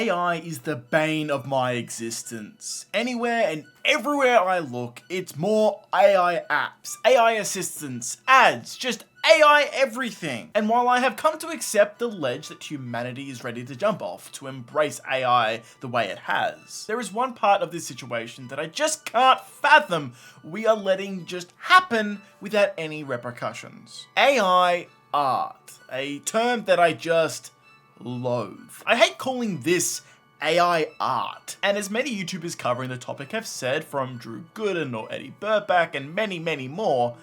AI is the bane of my existence. Anywhere and everywhere I look, it's more AI apps, AI assistants, ads, just AI everything. And while I have come to accept the ledge that humanity is ready to jump off to embrace AI the way it has, there is one part of this situation that I just can't fathom we are letting just happen without any repercussions. AI art, a term that I just loathe. I hate calling this AI art, and as many YouTubers covering the topic have said, from Drew Gooden or Eddie Burback and many, many more,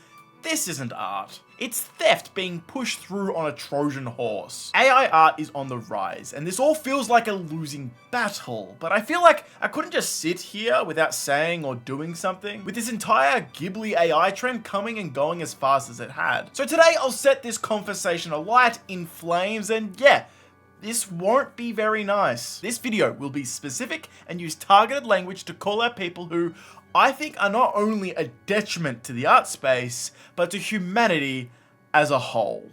this isn't art. It's theft being pushed through on a Trojan horse. AI art is on the rise, and this all feels like a losing battle, but I feel like I couldn't just sit here without saying or doing something, with this entire Ghibli AI trend coming and going as fast as it had. So today I'll set this conversation alight in flames, and yeah, this won't be very nice. This video will be specific and use targeted language to call out people who I think are not only a detriment to the art space, but to humanity as a whole.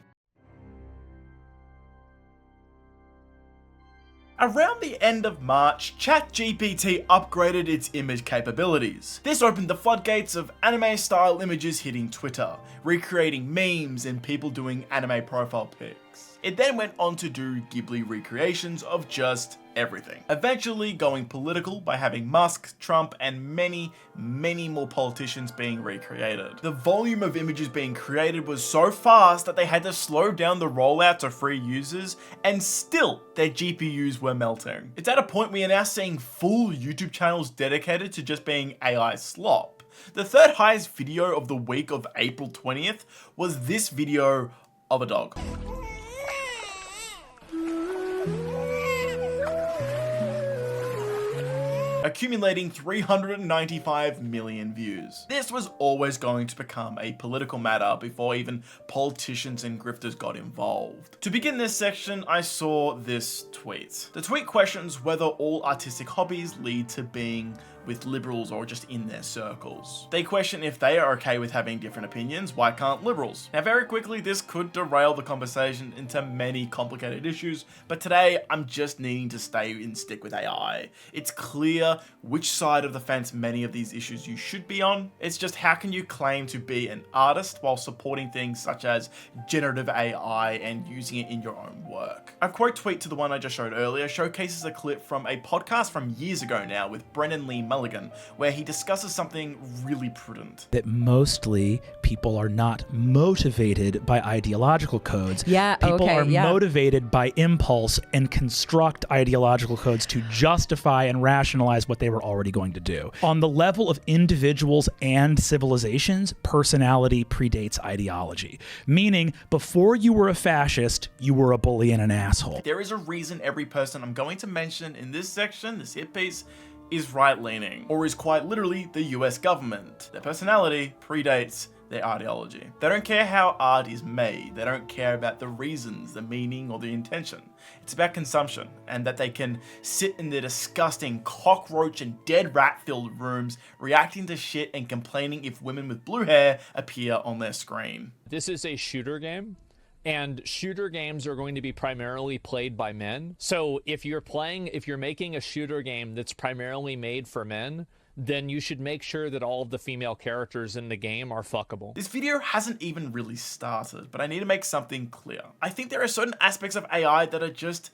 Around the end of March, ChatGPT upgraded its image capabilities. This opened the floodgates of anime-style images hitting Twitter, recreating memes and people doing anime profile pics. It then went on to do Ghibli recreations of just everything, eventually going political by having Musk, Trump, and many, many more politicians being recreated. The volume of images being created was so fast that they had to slow down the rollout to free users, and still their GPUs were melting. It's at a point we are now seeing full YouTube channels dedicated to just being AI slop. The third highest video of the week of April 20th was this video of a dog. Accumulating 395 million views. This was always going to become a political matter before even politicians and grifters got involved. To begin this section, I saw this tweet. The tweet questions whether all artistic hobbies lead to being with liberals or just in their circles. They question if they are okay with having different opinions, why can't liberals? Now very quickly, this could derail the conversation into many complicated issues, but today I'm just needing to stay and stick with AI. It's clear which side of the fence many of these issues you should be on. It's just how can you claim to be an artist while supporting things such as generative AI and using it in your own work? A quote tweet to the one I just showed earlier showcases a clip from a podcast from years ago now with Brennan Lee Mulligan, where he discusses something really prudent. That mostly people are not motivated by ideological codes. People are motivated by impulse and construct ideological codes to justify and rationalize what they were already going to do. On the level of individuals and civilizations, personality predates ideology. Meaning, before you were a fascist, you were a bully and an asshole. There is a reason every person I'm going to mention in this section, this hit piece, is right-leaning, or is quite literally the US government. Their personality predates their ideology. They don't care how art is made. They don't care about the reasons, the meaning, or the intention. It's about consumption, and that they can sit in their disgusting cockroach and dead rat-filled rooms reacting to shit and complaining if women with blue hair appear on their screen. This is a shooter game. And shooter games are going to be primarily played by men. So if you're making a shooter game that's primarily made for men, then you should make sure that all of the female characters in the game are fuckable. This video hasn't even really started, but I need to make something clear. I think there are certain aspects of AI that are just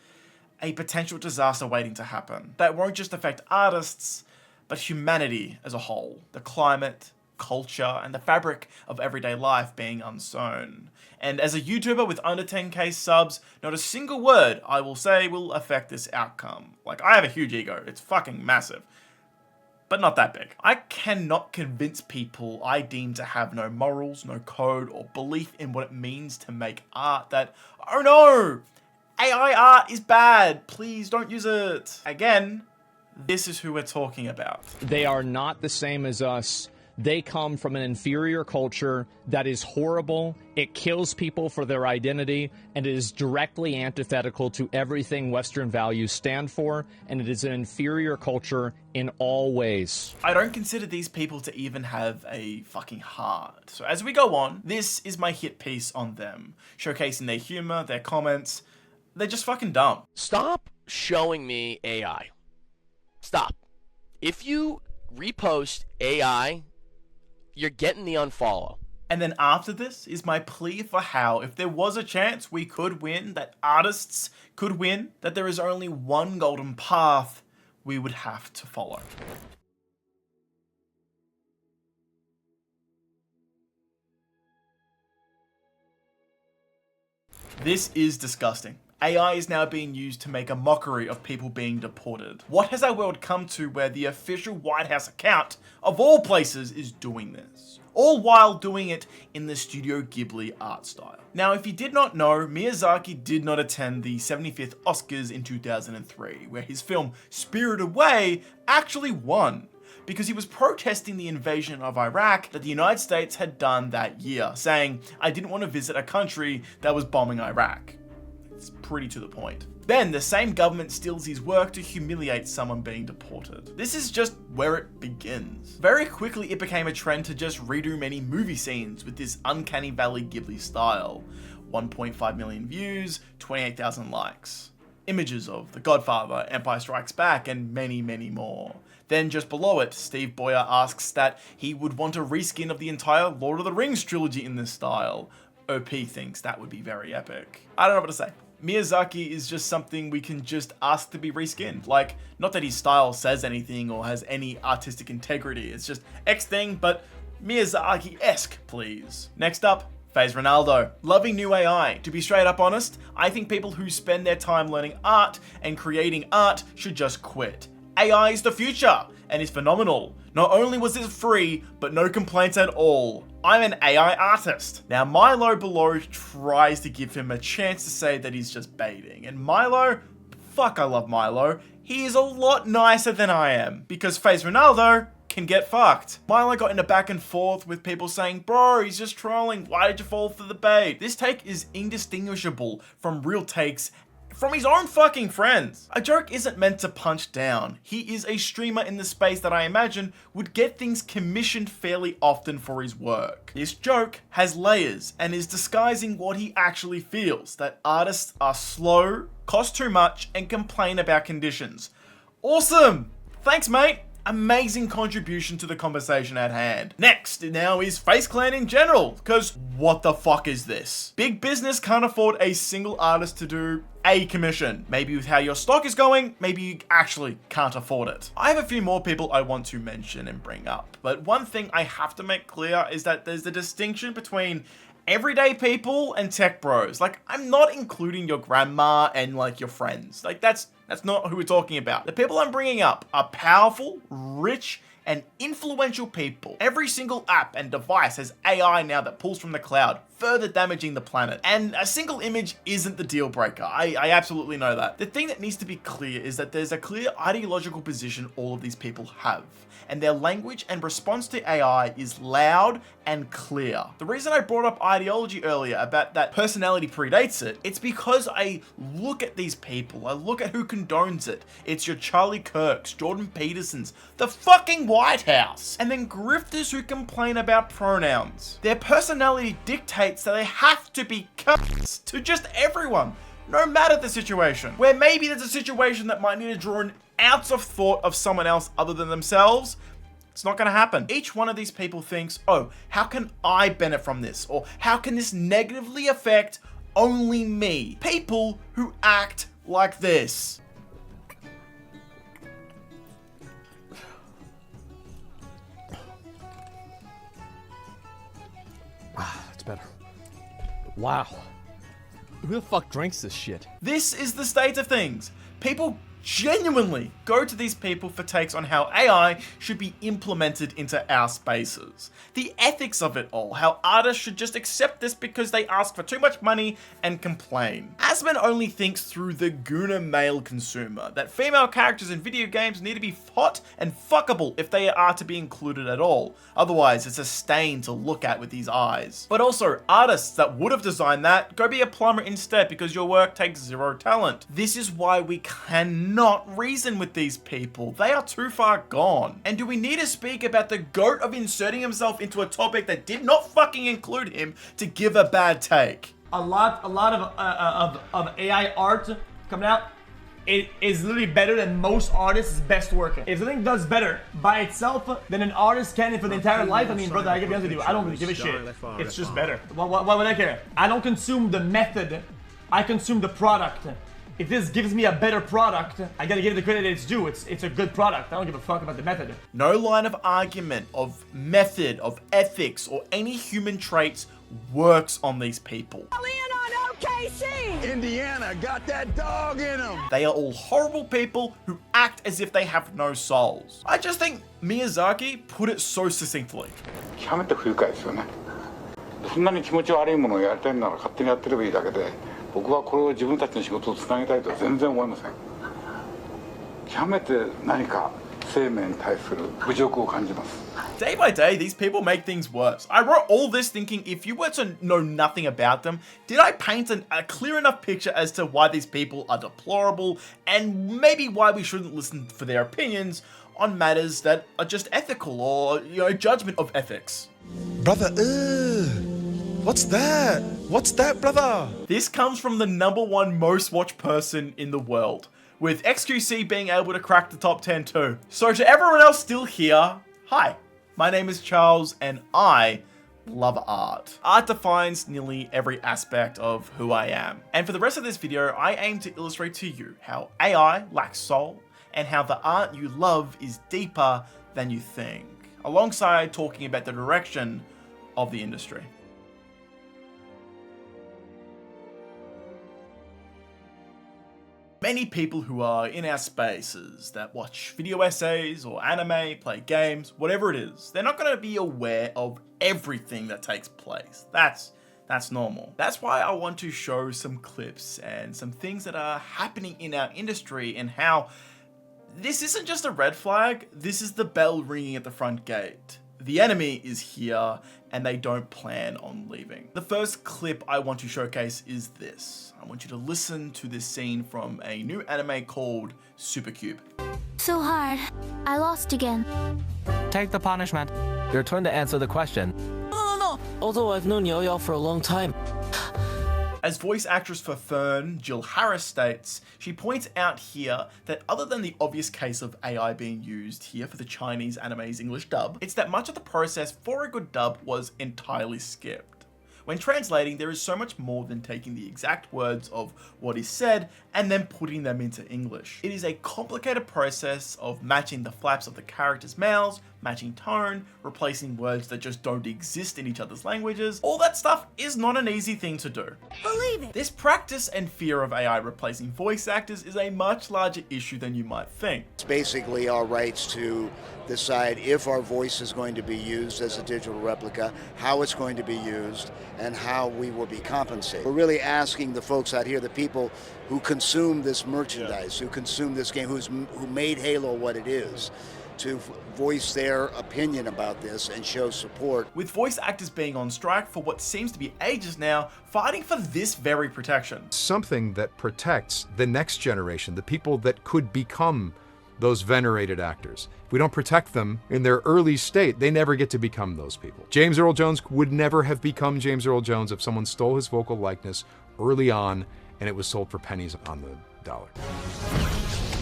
a potential disaster waiting to happen. That won't just affect artists, but humanity as a whole. The climate, culture, and the fabric of everyday life being unsown. And as a YouTuber with under 10k subs, not a single word I will say will affect this outcome. Like, I have a huge ego, it's fucking massive, but not that big. I cannot convince people I deem to have no morals, no code, or belief in what it means to make art that, oh no, AI art is bad, please don't use it. Again, this is who we're talking about. They are not the same as us. They come from an inferior culture that is horrible. It kills people for their identity, and it is directly antithetical to everything Western values stand for, and it is an inferior culture in all ways. I don't consider these people to even have a fucking heart. So as we go on, this is my hit piece on them, showcasing their humor, their comments. They're just fucking dumb. Stop showing me AI. Stop. If you repost AI, you're getting the unfollow. And then after this is my plea for how, if there was a chance we could win, that artists could win, that there is only one golden path we would have to follow. This is disgusting. AI is now being used to make a mockery of people being deported. What has our world come to where the official White House account, of all places, is doing this? All while doing it in the Studio Ghibli art style. Now, if you did not know, Miyazaki did not attend the 75th Oscars in 2003, where his film Spirited Away actually won, because he was protesting the invasion of Iraq that the United States had done that year, saying, "I didn't want to visit a country that was bombing Iraq." It's pretty to the point. Then the same government steals his work to humiliate someone being deported. This is just where it begins. Very quickly it became a trend to just redo many movie scenes with this uncanny valley Ghibli style. 1.5 million views, 28,000 likes. Images of The Godfather, Empire Strikes Back, and many, many more. Then just below it, Steve Boyer asks that he would want a reskin of the entire Lord of the Rings trilogy in this style. OP thinks that would be very epic. I don't know what to say. Miyazaki is just something we can just ask to be reskinned. Like, not that his style says anything or has any artistic integrity, it's just X thing, but Miyazaki-esque, please. Next up, FaZe Ronaldo. Loving new AI. To be straight up honest, I think people who spend their time learning art and creating art should just quit. AI is the future, and it's phenomenal. Not only was it free, but no complaints at all. I'm an AI artist. Now Milo below tries to give him a chance to say that he's just baiting, and Milo, fuck I love Milo, he is a lot nicer than I am, because FaZe Ronaldo can get fucked. Milo got in a back and forth with people saying, "Bro, he's just trolling, why did you fall for the bait?" This take is indistinguishable from real takes from his own fucking friends. A joke isn't meant to punch down. He is a streamer in the space that I imagine would get things commissioned fairly often for his work. This joke has layers and is disguising what he actually feels, that artists are slow, cost too much, and complain about conditions. Awesome! Thanks, mate! Amazing contribution to the conversation at hand. Next now is FaZe Clan in general, because what the fuck is this? Big business can't afford a single artist to do a commission. Maybe with how your stock is going, maybe you actually can't afford it. I have a few more people I want to mention and bring up, but one thing I have to make clear is that there's a distinction between everyday people and tech bros. Like, I'm not including your grandma and like your friends. Like, that's not who we're talking about. The people I'm bringing up are powerful, rich, and influential people. Every single app and device has AI now that pulls from the cloud, further damaging the planet. And a single image isn't the deal breaker. I absolutely know that. The thing that needs to be clear is that there's a clear ideological position all of these people have, and their language and response to AI is loud and clear. The reason I brought up ideology earlier about that personality predates it, it's because I look at these people, I look at who condones it. It's your Charlie Kirks, Jordan Petersons, the fucking White House, and then grifters who complain about pronouns. Their personality dictates that they have to be cunts to just everyone, no matter the situation. Where maybe there's a situation that might need to draw an ounce of thought of someone else other than themselves, it's not gonna happen. Each one of these people thinks, oh, how can I benefit from this? Or how can this negatively affect only me? People who act like this. That's better. Wow. Who the fuck drinks this shit? This is the state of things. People genuinely go to these people for takes on how AI should be implemented into our spaces. The ethics of it all, how artists should just accept this because they ask for too much money and complain. Asman only thinks through the Guna male consumer, that female characters in video games need to be hot and fuckable if they are to be included at all. Otherwise, it's a stain to look at with these eyes. But also, artists that would have designed that, go be a plumber instead because your work takes zero talent. This is why we cannot reason with these people. They are too far gone. And do we need to speak about the goat of inserting himself into a topic that did not fucking include him to give a bad take? A lot of AI art coming out. it is literally better than most artists' best work. If something does better by itself than an artist can for the entire life, I mean, brother, I gotta be honest with you, I don't really give a shit. It's just better. Why would I care? I don't consume the method, I consume the product. If this gives me a better product, I gotta give it the credit it's due. It's a good product. I don't give a fuck about the method. No line of argument, of method, of ethics, or any human traits works on these people. Indiana got that dog in them. They are all horrible people who act as if they have no souls. I just think Miyazaki put it so succinctly. 極めて不愉快ですよね。そんなに気持ち悪いものをやりたいなら勝手にやってればいいだけで、僕はこれを自分たちの仕事をつなげたいとは全然思いません。極めて何か生命に対する侮辱を感じます。Day by day, these people make things worse. I wrote all this thinking, if you were to know nothing about them, did I paint a clear enough picture as to why these people are deplorable and maybe why we shouldn't listen for their opinions on matters that are just ethical or, judgment of ethics? Brother, what's that? What's that, brother? This comes from the #1 most watched person in the world, with XQC being able to crack the top 10 too. So to everyone else still here, hi. My name is Charles and I love art. Art defines nearly every aspect of who I am. And for the rest of this video, I aim to illustrate to you how AI lacks soul and how the art you love is deeper than you think, alongside talking about the direction of the industry. Many people who are in our spaces that watch video essays or anime, play games, whatever it is, they're not going to be aware of everything that takes place. That's normal. That's why I want to show some clips and some things that are happening in our industry and how this isn't just a red flag, this is the bell ringing at the front gate. The enemy is here and they don't plan on leaving. The first clip I want to showcase is this. I want you to listen to this scene from a new anime called Supercube. So hard. I lost again. Take the punishment. Your turn to answer the question. No. Although I've known Yo-Yo for a long time. As voice actress for Fern, Jill Harris states, she points out here that other than the obvious case of AI being used here for the Chinese anime's English dub, it's that much of the process for a good dub was entirely skipped. When translating, there is so much more than taking the exact words of what is said and then putting them into English. It is a complicated process of matching the flaps of the characters' mouths, matching tone, replacing words that just don't exist in each other's languages. All that stuff is not an easy thing to do. Believe it! This practice and fear of AI replacing voice actors is a much larger issue than you might think. It's basically our rights to decide if our voice is going to be used as a digital replica, how it's going to be used, and how we will be compensated. We're really asking the folks out here, the people who consume this merchandise, who consume this game, who made Halo what it is, to voice their opinion about this and show support. With voice actors being on strike for what seems to be ages now, fighting for this very protection. Something that protects the next generation, the people that could become those venerated actors. If we don't protect them in their early state, they never get to become those people. James Earl Jones would never have become James Earl Jones if someone stole his vocal likeness early on and it was sold for pennies on the dollar.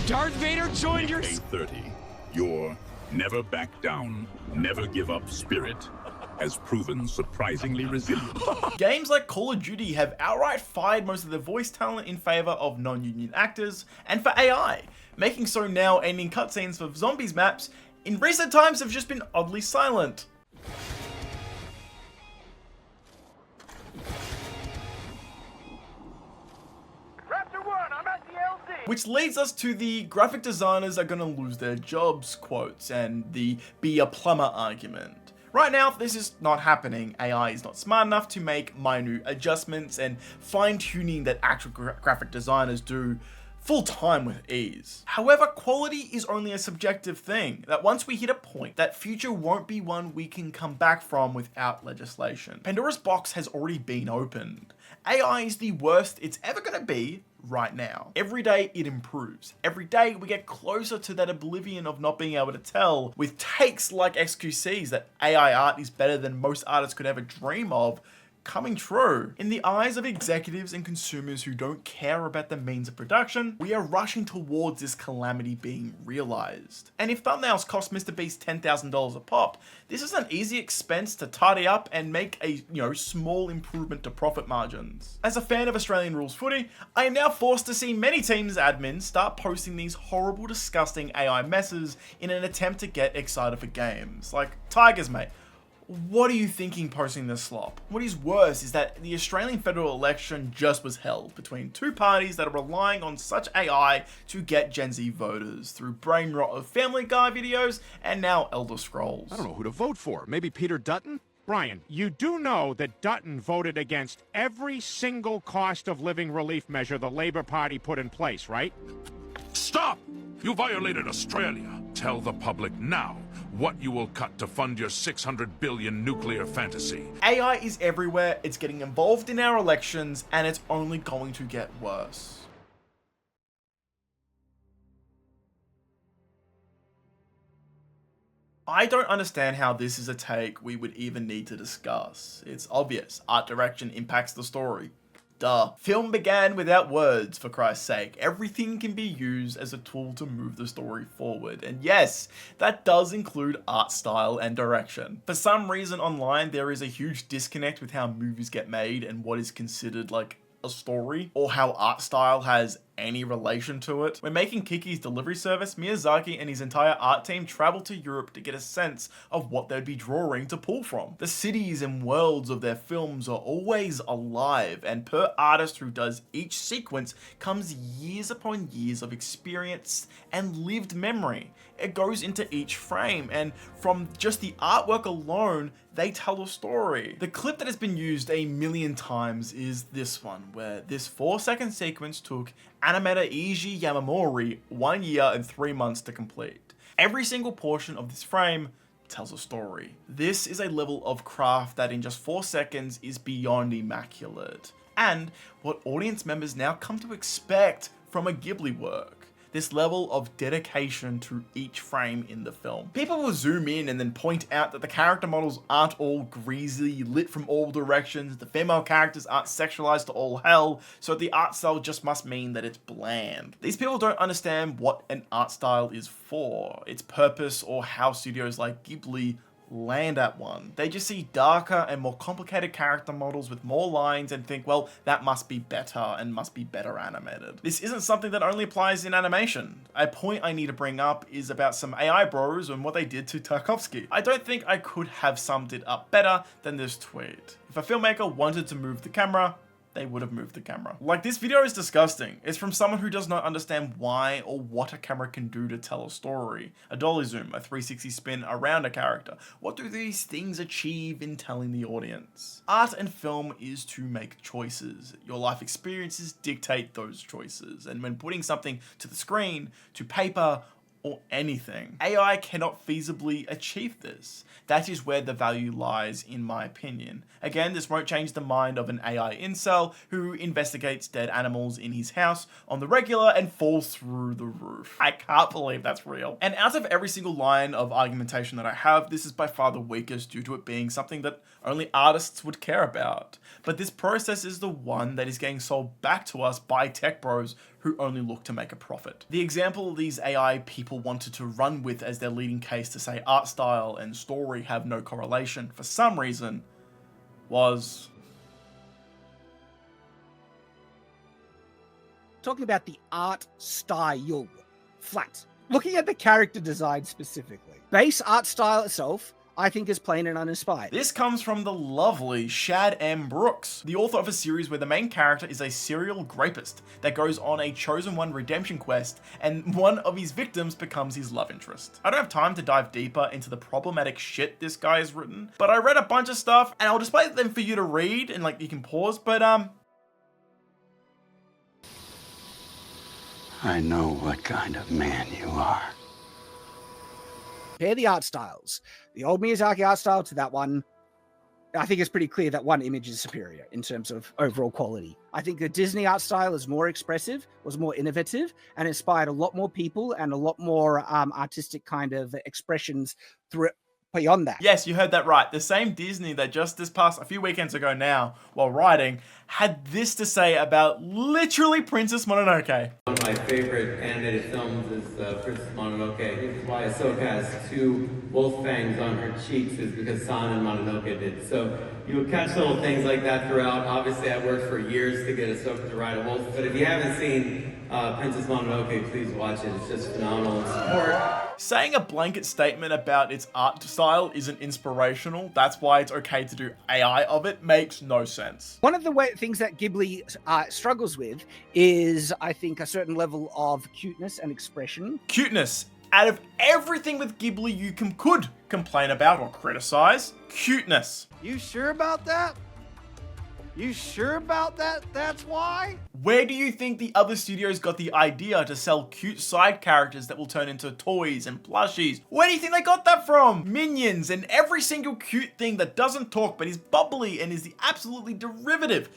Darth Vader joined your... 830. Your never back down, never give up spirit has proven surprisingly resilient. Games like Call of Duty have outright fired most of their voice talent in favor of non-union actors and for AI, making so now ending cutscenes for zombies maps in recent times have just been oddly silent. Which leads us to the graphic designers are gonna lose their jobs quotes and the be a plumber argument. Right now, this is not happening. AI is not smart enough to make minute adjustments and fine-tuning that actual graphic designers do full-time with ease. However, quality is only a subjective thing, that once we hit a point, that future won't be one we can come back from without legislation. Pandora's box has already been opened. AI is the worst it's ever gonna be right now. Every day it improves. Every day we get closer to that oblivion of not being able to tell, with takes like XQC's that AI art is better than most artists could ever dream of, coming true. In the eyes of executives and consumers who don't care about the means of production, we are rushing towards this calamity being realized. And if thumbnails cost Mr. Beast $10,000 a pop, this is an easy expense to tidy up and make a, small improvement to profit margins. As a fan of Australian rules footy, I am now forced to see many teams' admins start posting these horrible, disgusting AI messes in an attempt to get excited for games. Like, Tigers, mate. What are you thinking posting this slop? What is worse is that the Australian federal election just was held between two parties that are relying on such AI to get Gen Z voters through brain rot of Family Guy videos and now Elder Scrolls. I don't know who to vote for. Maybe Peter Dutton? Brian, you do know that Dutton voted against every single cost of living relief measure the Labour Party put in place, right? Stop! You violated Australia. Tell the public now what you will cut to fund your 600 billion nuclear fantasy. AI is everywhere, it's getting involved in our elections, and it's only going to get worse. I don't understand how this is a take we would even need to discuss. It's obvious, art direction impacts the story. Duh. Film began without words, for Christ's sake. Everything can be used as a tool to move the story forward. And yes, that does include art style and direction. For some reason online, there is a huge disconnect with how movies get made and what is considered like a story, or how art style has any relation to it. When making Kiki's Delivery Service, Miyazaki and his entire art team traveled to Europe to get a sense of what they'd be drawing to pull from. The cities and worlds of their films are always alive, and per artist who does each sequence comes years upon years of experience and lived memory. It goes into each frame, and from just the artwork alone, they tell a story. The clip that has been used a million times is this one, where this 4-second sequence took animator Eiji Yamamori 1 year and 3 months to complete. Every single portion of this frame tells a story. This is a level of craft that in just 4 seconds is beyond immaculate, and what audience members now come to expect from a Ghibli work. This level of dedication to each frame in the film. People will zoom in and then point out that the character models aren't all greasy, lit from all directions, the female characters aren't sexualized to all hell, so the art style just must mean that it's bland. These people don't understand what an art style is for, its purpose, or how studios like Ghibli land at one. They just see darker and more complicated character models with more lines and think, well, that must be better and must be better animated. This isn't something that only applies in animation. A point I need to bring up is about some AI bros and what they did to Tarkovsky. I don't think I could have summed it up better than this tweet. If a filmmaker wanted to move the camera, they would have moved the camera. Like, this video is disgusting. It's from someone who does not understand why or what a camera can do to tell a story. A dolly zoom, a 360 spin around a character. What do these things achieve in telling the audience? Art and film is to make choices. Your life experiences dictate those choices. And when putting something to the screen, to paper, or anything, AI cannot feasibly achieve this. That is where the value lies, in my opinion. Again, this won't change the mind of an AI incel who investigates dead animals in his house on the regular and falls through the roof. I can't believe that's real. And out of every single line of argumentation that I have, this is by far the weakest due to it being something that only artists would care about. But this process is the one that is getting sold back to us by tech bros who only look to make a profit. The example these AI people wanted to run with as their leading case to say art style and story have no correlation for some reason was... Talking about the art style, flat. Looking at the character design specifically. Base art style itself, I think, is plain and uninspired. This comes from the lovely Shad M. Brooks, the author of a series where the main character is a serial rapist that goes on a Chosen One redemption quest, and one of his victims becomes his love interest. I don't have time to dive deeper into the problematic shit this guy has written, but I read a bunch of stuff, and I'll display them for you to read, and you can pause, but I know what kind of man you are. Compare the art styles. The old Miyazaki art style to that one, I think it's pretty clear that one image is superior in terms of overall quality. I think the Disney art style is more expressive, was more innovative, and inspired a lot more people and a lot more artistic kind of expressions through beyond that. Yes, you heard that right. The same Disney that just this past a few weekends ago now, while writing, had this to say about literally Princess Mononoke. One of my favorite animated films is Princess Mononoke. This is why Ahsoka has 2 wolf fangs on her cheeks, is because San and Mononoke did. So you'll catch little things like that throughout. Obviously, I worked for years to get Ahsoka to ride a wolf, but if you haven't seen Princess Mononoke, please watch it. It's just phenomenal. Saying a blanket statement about its art style isn't inspirational, that's why it's okay to do AI of it, makes no sense. One of the things that Ghibli struggles with is, I think, a certain level of cuteness and expression. Cuteness. Out of everything with Ghibli you could complain about or criticize, cuteness. You sure about that? You sure about that? That's why? Where do you think the other studios got the idea to sell cute side characters that will turn into toys and plushies? Where do you think they got that from? Minions and every single cute thing that doesn't talk but is bubbly and is the absolutely derivative.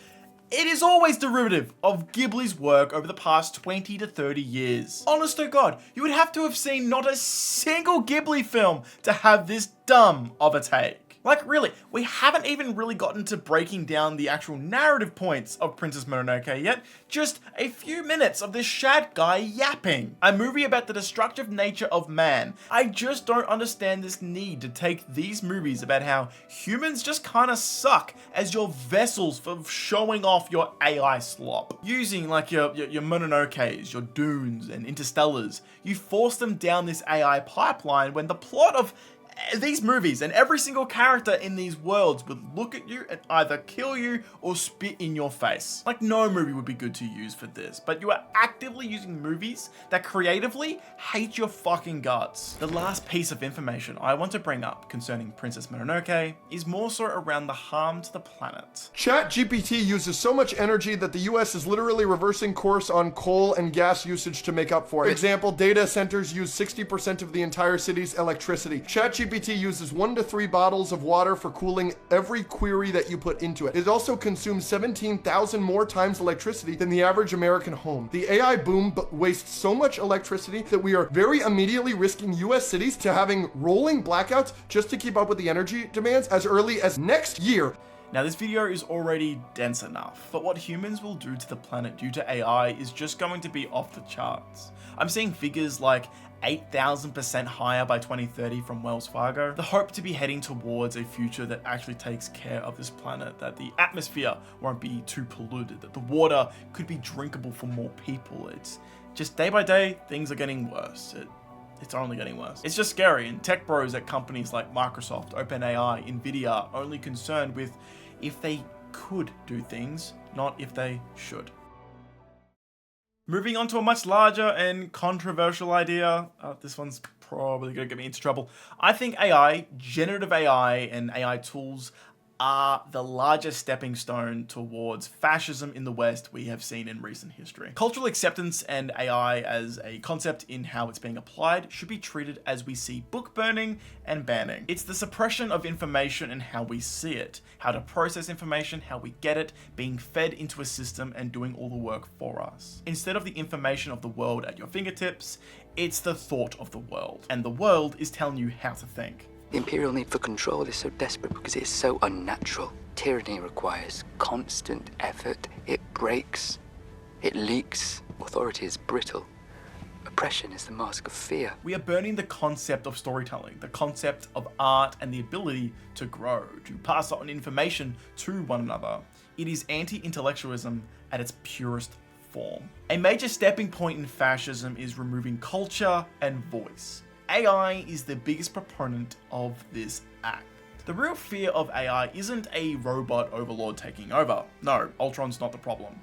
It is always derivative of Ghibli's work over the past 20 to 30 years. Honest to God, you would have to have seen not a single Ghibli film to have this dumb of a take. Like really, we haven't even really gotten to breaking down the actual narrative points of Princess Mononoke yet, just a few minutes of this Shad guy yapping. A movie about the destructive nature of man. I just don't understand this need to take these movies about how humans just kinda suck as your vessels for showing off your AI slop. Using like your Mononokes, your Dunes and Interstellars, you force them down this AI pipeline when the plot of these movies and every single character in these worlds would look at you and either kill you or spit in your face. Like no movie would be good to use for this, but you are actively using movies that creatively hate your fucking guts. The last piece of information I want to bring up concerning Princess Mononoke is more so around the harm to the planet. ChatGPT uses so much energy that the US is literally reversing course on coal and gas usage to make up for it. Example, data centers use 60% of the entire city's electricity. ChatGPT uses 1 to 3 bottles of water for cooling every query that you put into it. It also consumes 17,000 more times electricity than the average American home. The AI boom wastes so much electricity that we are very immediately risking US cities to having rolling blackouts just to keep up with the energy demands as early as next year. Now this video is already dense enough, but what humans will do to the planet due to AI is just going to be off the charts. I'm seeing figures like 8,000% higher by 2030 from Wells Fargo. The hope to be heading towards a future that actually takes care of this planet, that the atmosphere won't be too polluted, that the water could be drinkable for more people. It's just day by day, things are getting worse. It's only getting worse. It's just scary, and tech bros at companies like Microsoft, OpenAI, Nvidia are only concerned with if they could do things, not if they should. Moving on to a much larger and controversial idea. This one's probably going to get me into trouble. I think AI, generative AI and AI tools are the largest stepping stone towards fascism in the West we have seen in recent history. Cultural acceptance and AI as a concept in how it's being applied should be treated as we see book burning and banning. It's the suppression of information and how we see it, how to process information, how we get it, being fed into a system and doing all the work for us. Instead of the information of the world at your fingertips, it's the thought of the world. And the world is telling you how to think. The imperial need for control is so desperate because it is so unnatural. Tyranny requires constant effort. It breaks. It leaks. Authority is brittle. Oppression is the mask of fear. We are burning the concept of storytelling, the concept of art and the ability to grow, to pass on information to one another. It is anti-intellectualism at its purest form. A major stepping point in fascism is removing culture and voice. AI is the biggest proponent of this act. The real fear of AI isn't a robot overlord taking over. No, Ultron's not the problem.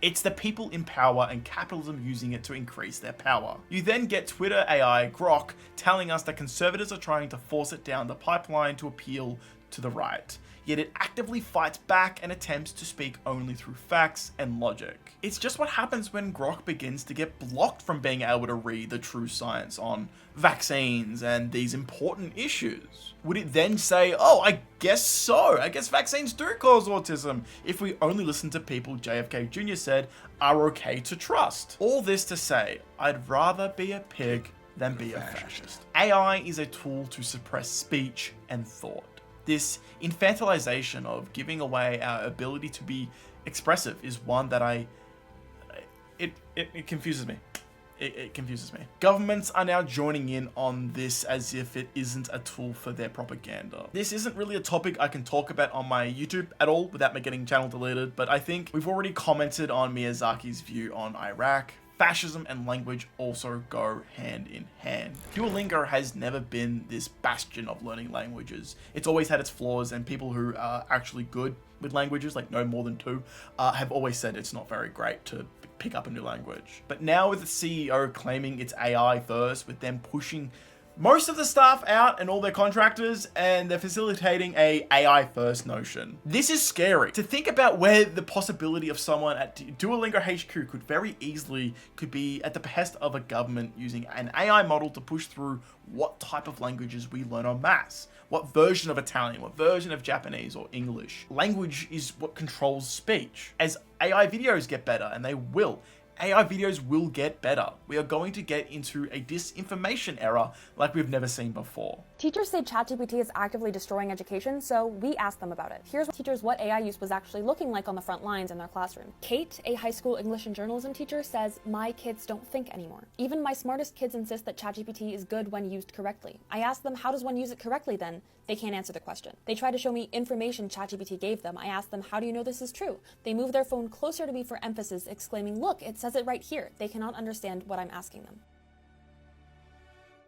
It's the people in power and capitalism using it to increase their power. You then get Twitter AI Grok telling us that conservatives are trying to force it down the pipeline to appeal to the right. Yet it actively fights back and attempts to speak only through facts and logic. It's just what happens when Grok begins to get blocked from being able to read the true science on vaccines and these important issues. Would it then say, oh, I guess so, I guess vaccines do cause autism, if we only listen to people JFK Jr. said are okay to trust? All this to say, I'd rather be a pig than be a fascist. AI is a tool to suppress speech and thought. This infantilization of giving away our ability to be expressive is one that it confuses me. It confuses me. Governments are now joining in on this as if it isn't a tool for their propaganda. This isn't really a topic I can talk about on my YouTube at all without me getting channel deleted, but I think we've already commented on Miyazaki's view on Iraq. Fascism and language also go hand in hand. Duolingo has never been this bastion of learning languages. It's always had its flaws, and people who are actually good with languages, like no more than 2, have always said it's not very great to pick up a new language. But now with the CEO claiming it's AI first, with them pushing most of the staff out and all their contractors, and they're facilitating a AI first notion. This is scary. To think about where the possibility of someone at Duolingo HQ could very easily be at the behest of a government using an AI model to push through what type of languages we learn en masse. What version of Italian, what version of Japanese or English. Language is what controls speech. As AI videos get better, and they will, AI videos will get better. We are going to get into a disinformation era like we've never seen before. Teachers say ChatGPT is actively destroying education, so we asked them about it. Here's teachers what AI use was actually looking like on the front lines in their classroom. Kate, a high school English and journalism teacher, says, "My kids don't think anymore. Even my smartest kids insist that ChatGPT is good when used correctly. I asked them, how does one use it correctly then? They can't answer the question. They try to show me information ChatGPT gave them. I asked them, how do you know this is true? They move their phone closer to me for emphasis, exclaiming, look, it says it right here. They cannot understand what I'm asking them."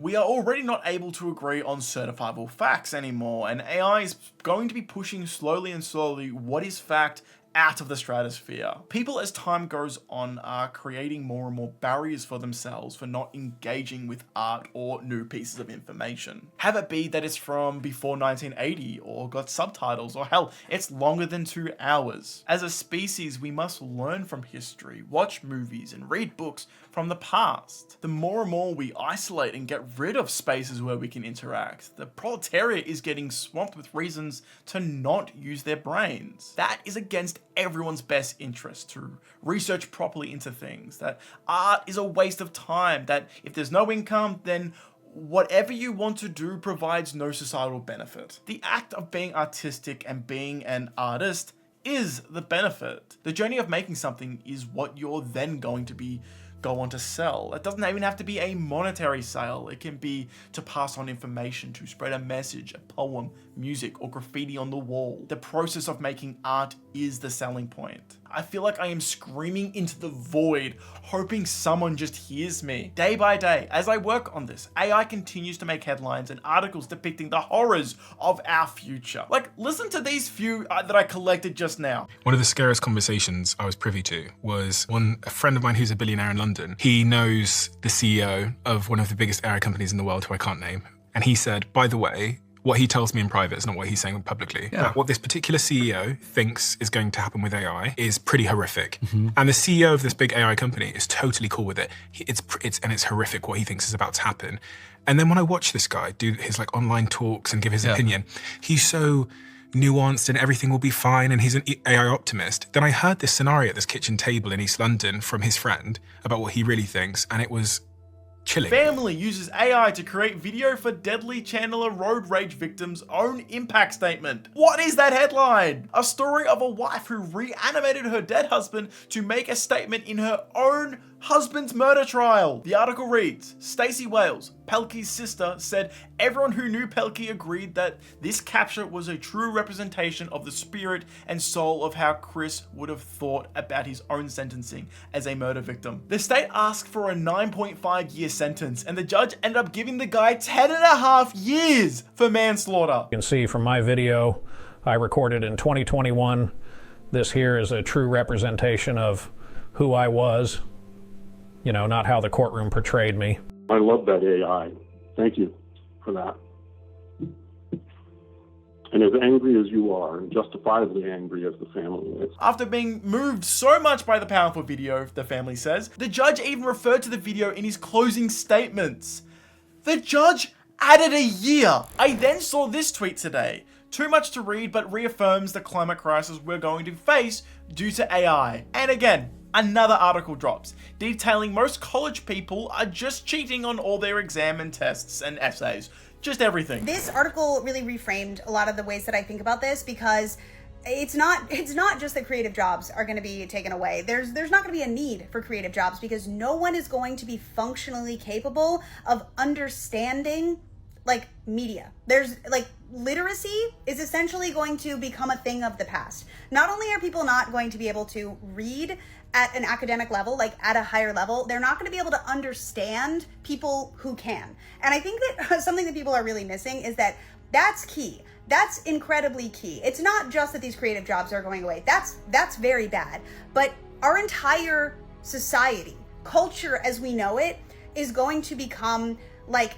We are already not able to agree on certifiable facts anymore, and AI is going to be pushing slowly what is fact out of the stratosphere. People, as time goes on, are creating more and more barriers for themselves for not engaging with art or new pieces of information. Have it be that it's from before 1980 or got subtitles, or hell, it's longer than 2 hours. As a species, we must learn from history, watch movies, and read books from the past. The more and more we isolate and get rid of spaces where we can interact, the proletariat is getting swamped with reasons to not use their brains. That is against everyone's best interest to research properly into things, that art is a waste of time, that if there's no income, then whatever you want to do provides no societal benefit. The act of being artistic and being an artist is the benefit. The journey of making something is what you're then going to go on to sell. It doesn't even have to be a monetary sale. It can be to pass on information, to spread a message, a poem, music, or graffiti on the wall. The process of making art is the selling point. I feel like I am screaming into the void, hoping someone just hears me. Day by day, as I work on this, AI continues to make headlines and articles depicting the horrors of our future. Like, listen to these few that I collected just now. One of the scariest conversations I was privy to was a friend of mine who's a billionaire in London. He knows the CEO of one of the biggest AI companies in the world, who I can't name. And he said, by the way, what he tells me in private is not what he's saying publicly. Yeah. What this particular CEO thinks is going to happen with AI is pretty horrific. And the CEO of this big AI company is totally cool with it. It's horrific what he thinks is about to happen. And then when I watch this guy do his like online talks and give his opinion, he's so nuanced and everything will be fine and he's an AI optimist. Then I heard this scenario at this kitchen table in East London from his friend about what he really thinks, and it was chilling. Family uses AI to create video for deadly Chandler road rage victim's own impact statement. What is that headline? A story of a wife who reanimated her dead husband to make a statement in her own husband's murder trial. The article reads, Stacey Wales, Pelkey's sister, said everyone who knew Pelkey agreed that this capture was a true representation of the spirit and soul of how Chris would have thought about his own sentencing as a murder victim. The state asked for a 9.5-year sentence, and the judge ended up giving the guy 10.5 years for manslaughter. You can see from my video I recorded in 2021, this here is a true representation of who I was. You know, not how the courtroom portrayed me. I love that AI. Thank you for that. And as angry as you are, and justifiably angry as the family is. After being moved so much by the powerful video, the family says, the judge even referred to the video in his closing statements. The judge added a year. I then saw this tweet today. Too much to read, but reaffirms the climate crisis we're going to face due to AI. And again, Another article drops, detailing most college people are just cheating on all their exam and tests and essays. Just everything. This article really reframed a lot of the ways that I think about this, because it's not just that creative jobs are going to be taken away. There's not going to be a need for creative jobs because no one is going to be functionally capable of understanding like media. There's like literacy is essentially going to become a thing of the past. Not only are people not going to be able to read at an academic level, like at a higher level, they're not going to be able to understand people who can. And I think that something that people are really missing is that that's key. That's incredibly key. It's not just that these creative jobs are going away. That's very bad. But our entire society, culture as we know it, is going to become like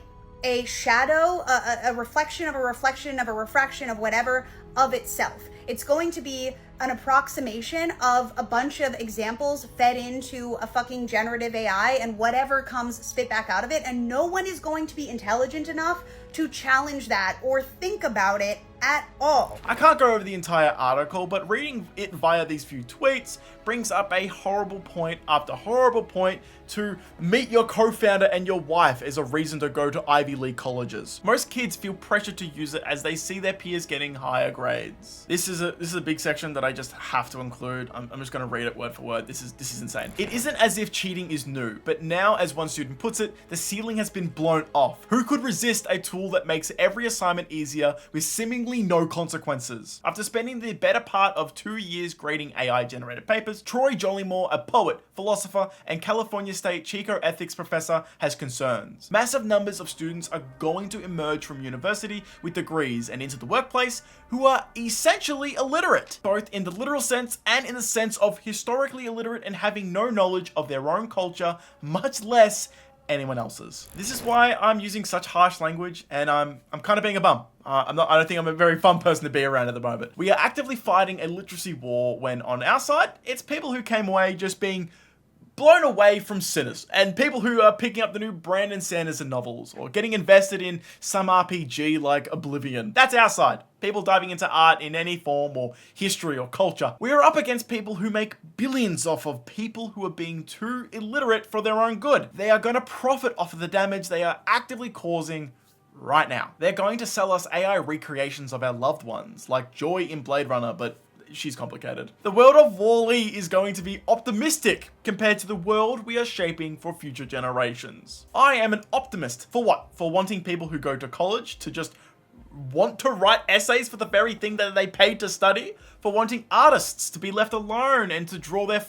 a shadow, a reflection of a reflection of a refraction of whatever of itself. It's going to be an approximation of a bunch of examples fed into a fucking generative AI, and whatever comes spit back out of it, and no one is going to be intelligent enough to challenge that or think about it at all. I can't go over the entire article, but reading it via these few tweets brings up a horrible point after horrible point to meet your co-founder and your wife as a reason to go to Ivy League colleges. Most kids feel pressure to use it as they see their peers getting higher grades. This is a big section that I just have to include. I'm just going to read it word for word. This is insane. It isn't as if cheating is new, but now, as one student puts it, the ceiling has been blown off. Who could resist a tool that makes every assignment easier with seemingly no consequences? After spending the better part of 2 years grading AI generated papers, Troy Jollymore, a poet, philosopher, and California State Chico ethics professor, has concerns. Massive numbers of students are going to emerge from university with degrees and into the workplace who are essentially illiterate, both in the literal sense and in the sense of historically illiterate and having no knowledge of their own culture, much less anyone else's. This is why I'm using such harsh language, and I'm kind of being a bum. I don't think I'm a very fun person to be around at the moment. We are actively fighting a literacy war when on our side, it's people who came away just being blown away from sinners, and people who are picking up the new Brandon Sanderson novels or getting invested in some RPG like Oblivion. That's our side. People diving into art in any form or history or culture. We are up against people who make billions off of people who are being too illiterate for their own good. They are going to profit off of the damage they are actively causing right now. They're going to sell us AI recreations of our loved ones, like Joy in Blade Runner, but she's complicated. The world of WALL-E is going to be optimistic compared to the world we are shaping for future generations. I am an optimist. For what? For wanting people who go to college to just want to write essays for the very thing that they paid to study? For wanting artists to be left alone and to draw their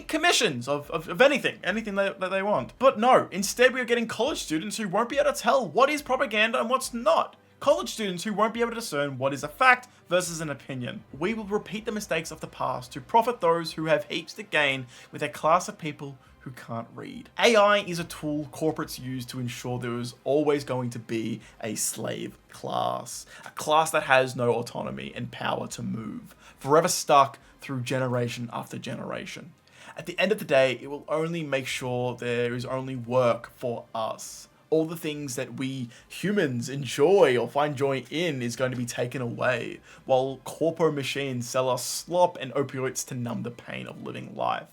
commissions of anything that they want. But no, instead we are getting college students who won't be able to tell what is propaganda and what's not. College students who won't be able to discern what is a fact versus an opinion. We will repeat the mistakes of the past to profit those who have heaps to gain with a class of people who can't read. AI is a tool corporates use to ensure there is always going to be a slave class. A class that has no autonomy and power to move, forever stuck through generation after generation. At the end of the day, it will only make sure there is only work for us. All the things that we humans enjoy or find joy in is going to be taken away, while corpo machines sell us slop and opioids to numb the pain of living life.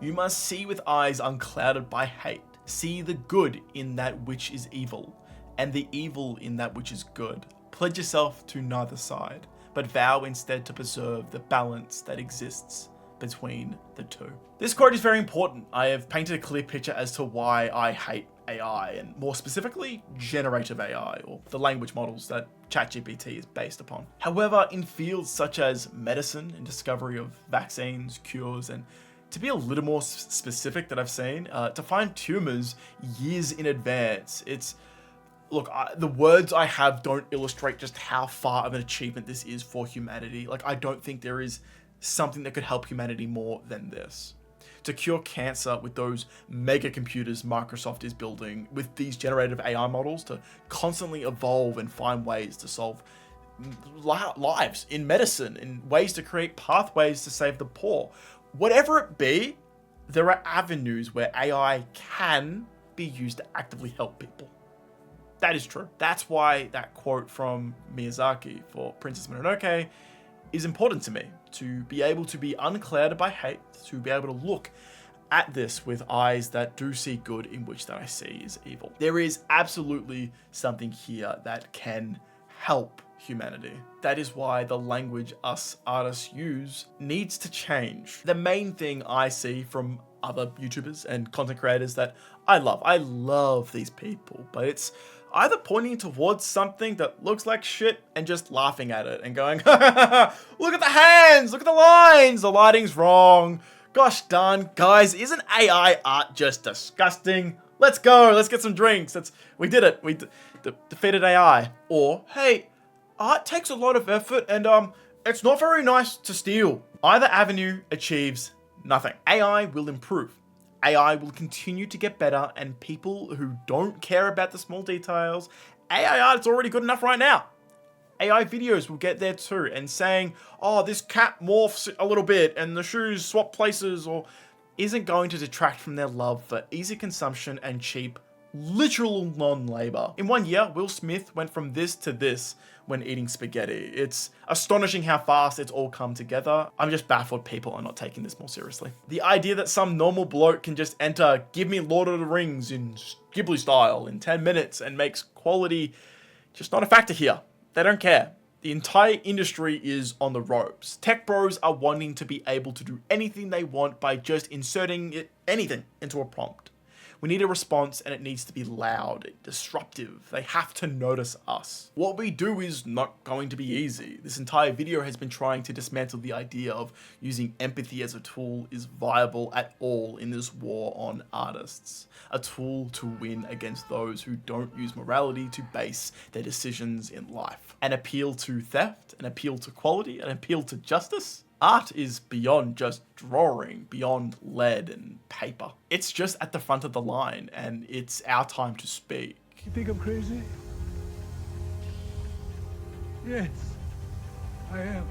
You must see with eyes unclouded by hate. See the good in that which is evil, and the evil in that which is good. Pledge yourself to neither side, but vow instead to preserve the balance that exists between the two. This quote is very important. I have painted a clear picture as to why I hate AI, and more specifically, generative AI, or the language models that ChatGPT is based upon. However, in fields such as medicine and discovery of vaccines, cures, and to be a little more specific that I've seen, to find tumors years in advance, the words I have don't illustrate just how far of an achievement this is for humanity. Like, I don't think there is something that could help humanity more than this. To cure cancer with those mega computers Microsoft is building, with these generative AI models to constantly evolve and find ways to solve lives, in medicine, in ways to create pathways to save the poor. Whatever it be, there are avenues where AI can be used to actively help people. That is true. That's why that quote from Miyazaki for Princess Mononoke is important to me. To be able to be unclouded by hate, to be able to look at this with eyes that do see good in which that I see is evil. There is absolutely something here that can help humanity. That is why the language us artists use needs to change. The main thing I see from other YouTubers and content creators that I love these people, but it's either pointing towards something that looks like shit and just laughing at it and going, look at the hands, look at the lines, the lighting's wrong. Gosh darn, guys, isn't AI art just disgusting? Let's go, let's get some drinks. We did it, we defeated AI. Or, hey, art takes a lot of effort and it's not very nice to steal. Either avenue achieves nothing. AI will improve. AI will continue to get better, and people who don't care about the small details, AI art is already good enough right now. AI videos will get there too, and saying, oh, this cat morphs a little bit and the shoes swap places, or isn't going to detract from their love for easy consumption and cheap, literal non-labor. In 1 year, Will Smith went from this to this when eating spaghetti. It's astonishing how fast it's all come together. I'm just baffled people are not taking this more seriously. The idea that some normal bloke can just enter, give me Lord of the Rings in Ghibli style in 10 minutes and makes quality just not a factor here. They don't care. The entire industry is on the ropes. Tech bros are wanting to be able to do anything they want by just inserting anything into a prompt. We need a response, and it needs to be loud, disruptive. They have to notice us. What we do is not going to be easy. This entire video has been trying to dismantle the idea of using empathy as a tool is viable at all in this war on artists. A tool to win against those who don't use morality to base their decisions in life. An appeal to theft, an appeal to quality, an appeal to justice. Art is beyond just drawing, beyond lead and paper. It's just at the front of the line, and it's our time to speak. You think I'm crazy? Yes, I am.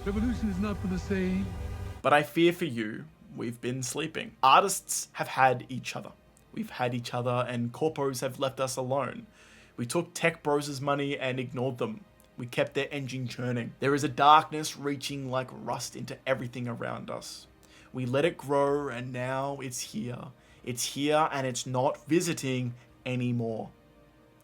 Revolution is not for the same. But I fear for you, we've been sleeping. Artists have had each other. We've had each other, and corpos have left us alone. We took tech bros' money and ignored them. We kept their engine churning. There is a darkness reaching like rust into everything around us. We let it grow, and now it's here. It's here, and it's not visiting anymore.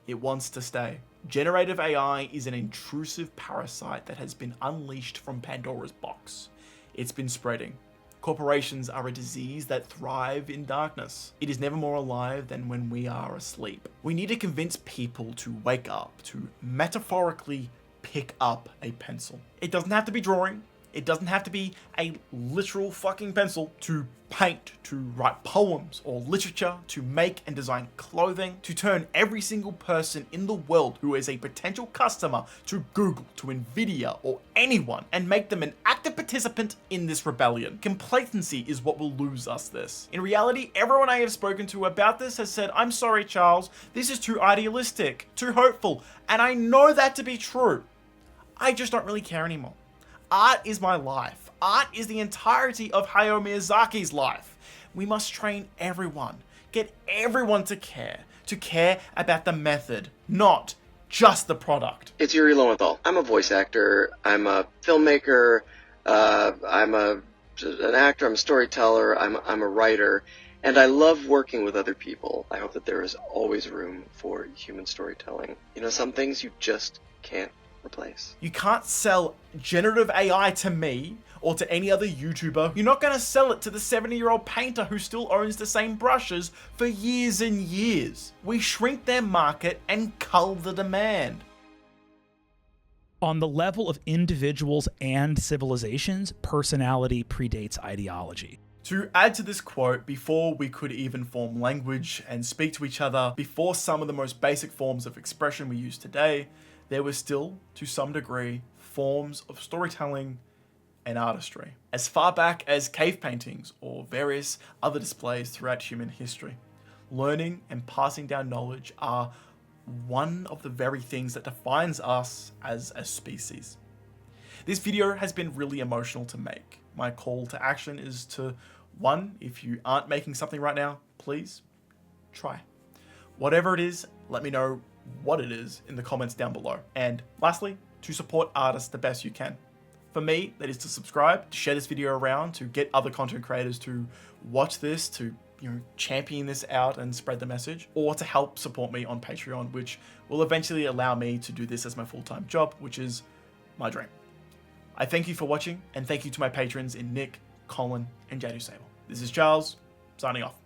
It wants to stay. Generative AI is an intrusive parasite that has been unleashed from Pandora's box. It's been spreading. Corporations are a disease that thrive in darkness. It is never more alive than when we are asleep. We need to convince people to wake up, to metaphorically pick up a pencil. It doesn't have to be drawing. It doesn't have to be a literal fucking pencil to paint, to write poems or literature, to make and design clothing, to turn every single person in the world who is a potential customer to Google, to Nvidia, or anyone, and make them an active participant in this rebellion. Complacency is what will lose us this. In reality, everyone I have spoken to about this has said, I'm sorry, Charles, this is too idealistic, too hopeful, and I know that to be true. I just don't really care anymore. Art is my life. Art is the entirety of Hayao Miyazaki's life. We must train everyone, get everyone to care about the method, not just the product. It's Yuri Lowenthal. I'm a voice actor, I'm a filmmaker, I'm an actor, I'm a storyteller, I'm a writer, and I love working with other people. I hope that there is always room for human storytelling. You know, some things you just can't replace. You can't sell generative AI to me or to any other YouTuber. You're not going to sell it to the 70-year-old painter who still owns the same brushes for years and years. We shrink their market and cull the demand. On the level of individuals and civilizations, personality predates ideology. To add to this quote, before we could even form language and speak to each other, before some of the most basic forms of expression we use today, there were still, to some degree, forms of storytelling and artistry. As far back as cave paintings or various other displays throughout human history, learning and passing down knowledge are one of the very things that defines us as a species. This video has been really emotional to make. My call to action is to, one, if you aren't making something right now, please try. Whatever it is, let me know what it is in the comments down below. And lastly, to support artists the best you can. For me, that is to subscribe, to share this video around, to get other content creators to watch this, to champion this out and spread the message, or to help support me on Patreon, which will eventually allow me to do this as my full-time job, which is my dream. I thank you for watching, and thank you to my patrons in Nick, Colin, and Jadu Sable. This is Charles, signing off.